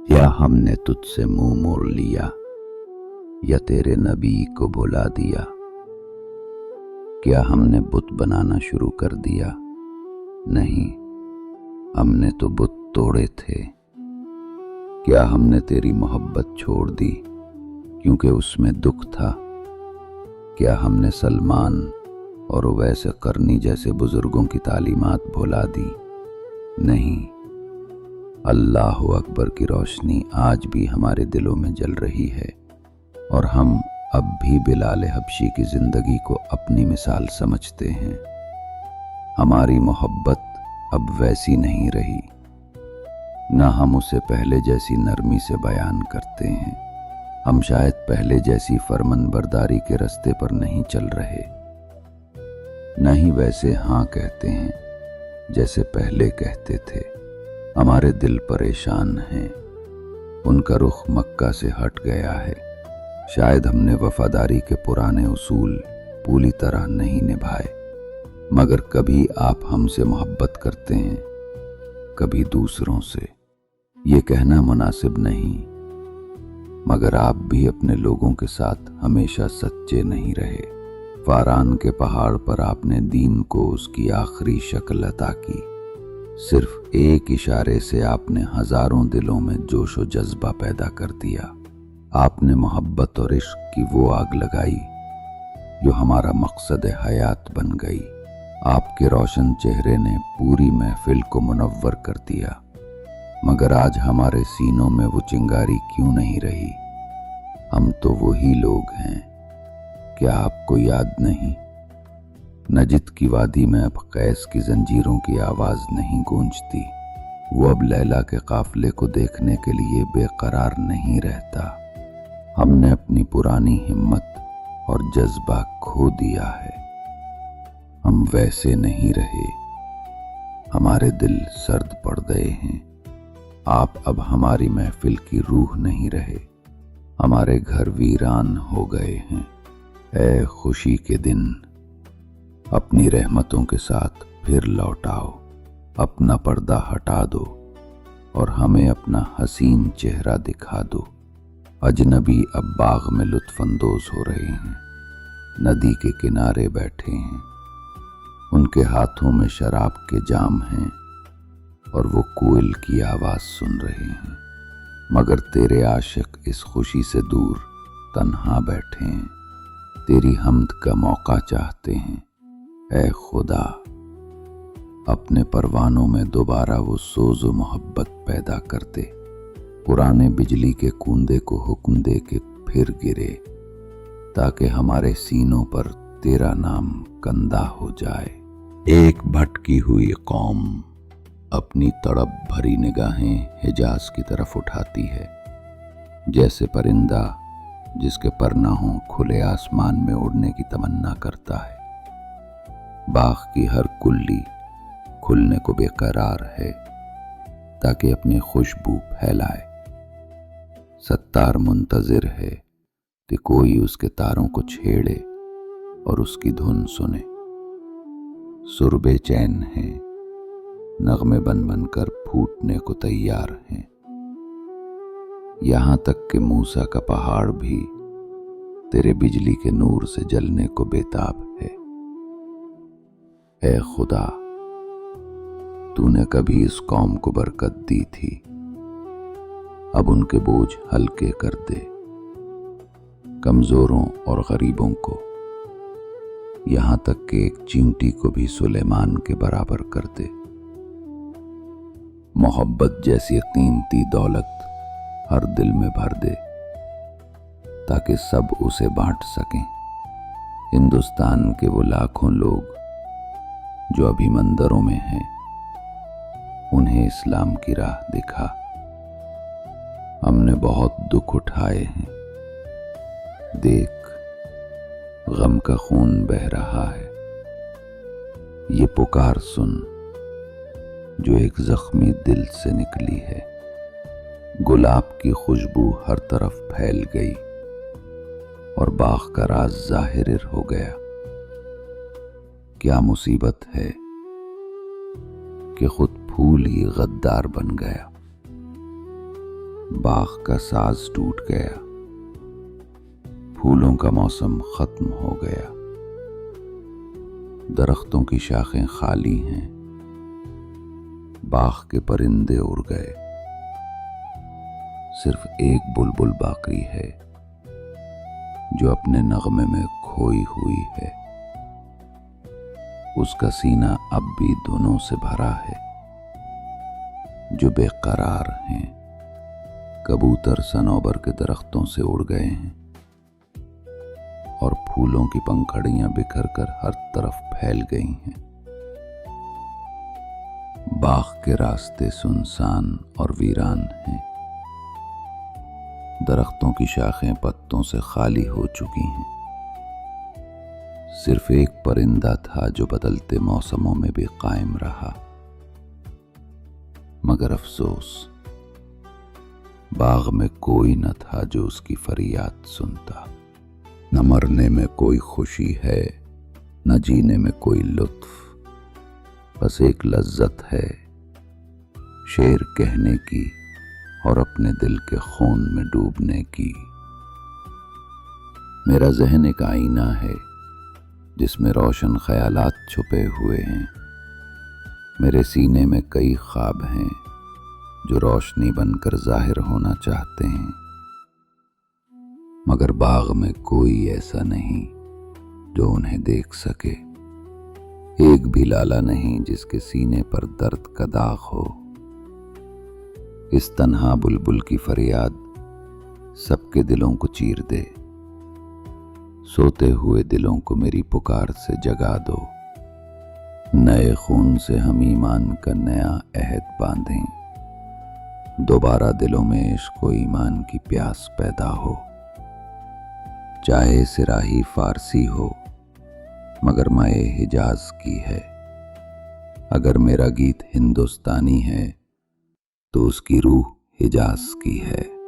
या हमने तुझसे मुंह मोड़ लिया या तेरे नबी को भुला दिया। क्या हमने बुत बनाना शुरू कर दिया? नहीं, हमने तो बुत तोड़े थे। क्या हमने तेरी मोहब्बत छोड़ दी क्योंकि उसमें दुख था? क्या हमने सलमान और उवैस करनी जैसे बुजुर्गों की तालीमात भुला दी? नहीं, अल्लाह अकबर की रोशनी आज भी हमारे दिलों में जल रही है और हम अब भी बिलाल हबशी की जिंदगी को अपनी मिसाल समझते हैं। हमारी मोहब्बत अब वैसी नहीं रही, न हम उसे पहले जैसी नरमी से बयान करते हैं। हम शायद पहले जैसी फरमानबरदारी के रास्ते पर नहीं चल रहे, न ही वैसे हाँ कहते हैं जैसे पहले कहते थे। हमारे दिल परेशान हैं, उनका रुख मक्का से हट गया है। शायद हमने वफादारी के पुराने उसूल पूरी तरह नहीं निभाए, मगर कभी आप हमसे मोहब्बत करते हैं, कभी दूसरों से। ये कहना मुनासिब नहीं, मगर आप भी अपने लोगों के साथ हमेशा सच्चे नहीं रहे। फारान के पहाड़ पर आपने दीन को उसकी आखिरी शक्ल अता की। सिर्फ एक इशारे से आपने हजारों दिलों में जोश व जज्बा पैदा कर दिया। आपने मोहब्बत और इश्क की वो आग लगाई जो हमारा मकसद हयात बन गई। आपके रोशन चेहरे ने पूरी महफिल को मुनव्वर कर दिया, मगर आज हमारे सीनों में वो चिंगारी क्यों नहीं रही? हम तो वही लोग हैं, क्या आपको याद नहीं? नजिद की वादी में अब कैस की जंजीरों की आवाज नहीं गूंजती। वो अब लैला के काफले को देखने के लिए बेकरार नहीं रहता। हमने अपनी पुरानी हिम्मत और जज्बा खो दिया है। हम वैसे नहीं रहे, हमारे दिल सर्द पड़ गए हैं। आप अब हमारी महफिल की रूह नहीं रहे, हमारे घर वीरान हो गए हैं। ऐ खुशी के दिन, अपनी रहमतों के साथ फिर लौटाओ, अपना पर्दा हटा दो और हमें अपना हसीन चेहरा दिखा दो। अजनबी अब बाग में लुत्फानंदोज हो रहे हैं, नदी के किनारे बैठे हैं, उनके हाथों में शराब के जाम हैं और वो कोयल की आवाज सुन रहे हैं। मगर तेरे आशिक इस खुशी से दूर तन्हा बैठे हैं, तेरी हम्द का मौका चाहते हैं। ऐ खुदा, अपने परवानों में दोबारा वो सोज व मोहब्बत पैदा कर दे। पुराने बिजली के कूंदे को हुक्म दे के फिर गिरे, ताकि हमारे सीनों पर तेरा नाम कंदा हो जाए। एक भटकी हुई कौम अपनी तड़प भरी निगाहें हिजाज की तरफ उठाती है, जैसे परिंदा जिसके पर न हों खुले आसमान में उड़ने की तमन्ना करता है। बाग की हर कुल्ली खुलने को बेकरार है ताकि अपनी खुशबू फैलाए। सत्तार मुंतजिर है कि कोई उसके तारों को छेड़े और उसकी धुन सुने। सुर बेचैन है, नगमे बन बन कर फूटने को तैयार हैं। यहां तक कि मूसा का पहाड़ भी तेरे बिजली के नूर से जलने को बेताब है। ऐ खुदा, तूने कभी इस कौम को बरकत दी थी, अब उनके बोझ हल्के कर दे। कमजोरों और गरीबों को, यहां तक कि एक चींटी को भी सुलेमान के बराबर कर दे। मोहब्बत जैसी कीमती दौलत हर दिल में भर दे ताकि सब उसे बांट सकें। हिंदुस्तान के वो लाखों लोग जो अभी मंदिरों में हैं, उन्हें इस्लाम की राह दिखा। हमने बहुत दुख उठाए हैं, देख गम का खून बह रहा है। ये पुकार सुन जो एक जख्मी दिल से निकली है। गुलाब की खुशबू हर तरफ फैल गई और बाग का राज जाहिर हो गया। क्या मुसीबत है कि खुद फूल ही गद्दार बन गया। باغ کا ساز ٹوٹ گیا، پھولوں کا موسم ختم ہو گیا، درختوں کی شاخیں خالی ہیں، باغ کے پرندے اڑ گئے، صرف ایک بلبل باقی ہے جو اپنے نغمے میں کھوئی ہوئی ہے۔ اس کا سینہ اب بھی دھنوں سے بھرا ہے جو بے قرار ہیں۔ کبوتر صنوبر کے درختوں سے اڑ گئے ہیں اور پھولوں کی پنکھڑیاں بکھر کر ہر طرف پھیل گئی ہیں۔ باغ کے راستے سنسان اور ویران ہیں، درختوں کی شاخیں پتوں سے خالی ہو چکی ہیں، صرف ایک پرندہ تھا جو بدلتے موسموں میں بھی قائم رہا۔ مگر افسوس، باغ میں کوئی نہ تھا جو اس کی فریاد سنتا۔ نہ مرنے میں کوئی خوشی ہے، نہ جینے میں کوئی لطف، بس ایک لذت ہے شعر کہنے کی اور اپنے دل کے خون میں ڈوبنے کی۔ میرا ذہن ایک آئینہ ہے جس میں روشن خیالات چھپے ہوئے ہیں۔ میرے سینے میں کئی خواب ہیں جو روشنی بن کر ظاہر ہونا چاہتے ہیں، مگر باغ میں کوئی ایسا نہیں جو انہیں دیکھ سکے۔ ایک بھی لالا نہیں جس کے سینے پر درد کا داغ ہو۔ اس تنہا بلبل کی فریاد سب کے دلوں کو چیر دے۔ سوتے ہوئے دلوں کو میری پکار سے جگا دو۔ نئے خون سے ہم ایمان کا نیا عہد باندھیں، دوبارہ دلوں میں عشق و ایمان کی پیاس پیدا ہو۔ چاہے صراحی فارسی ہو مگر مائے حجاز کی ہے، اگر میرا گیت ہندوستانی ہے تو اس کی روح حجاز کی ہے۔